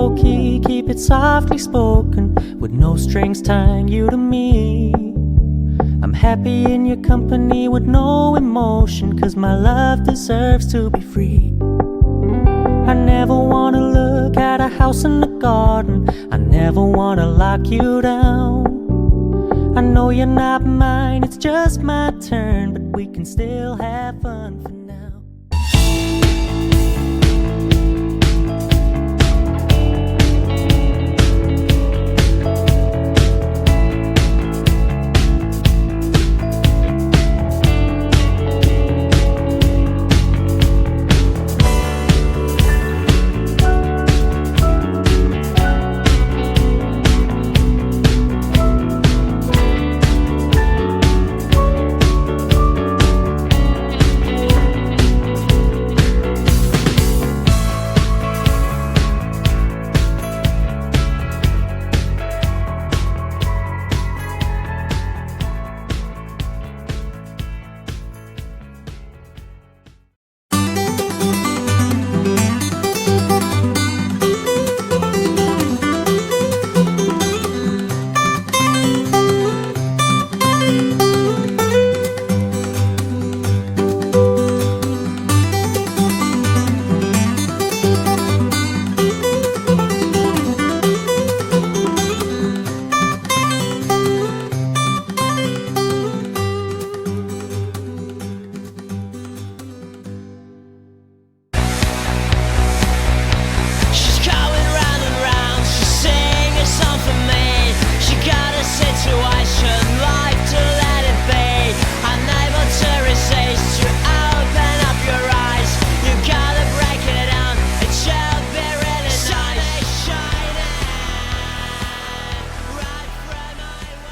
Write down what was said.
low-key, keep it softly spoken, with no strings tying you to me. I'm happy in your company with no emotion, 'cause my love deserves to be free. I never wanna look at a house in the garden, I never wanna lock you down. I know you're not mine, it's just my turn, but we can still have fun for now.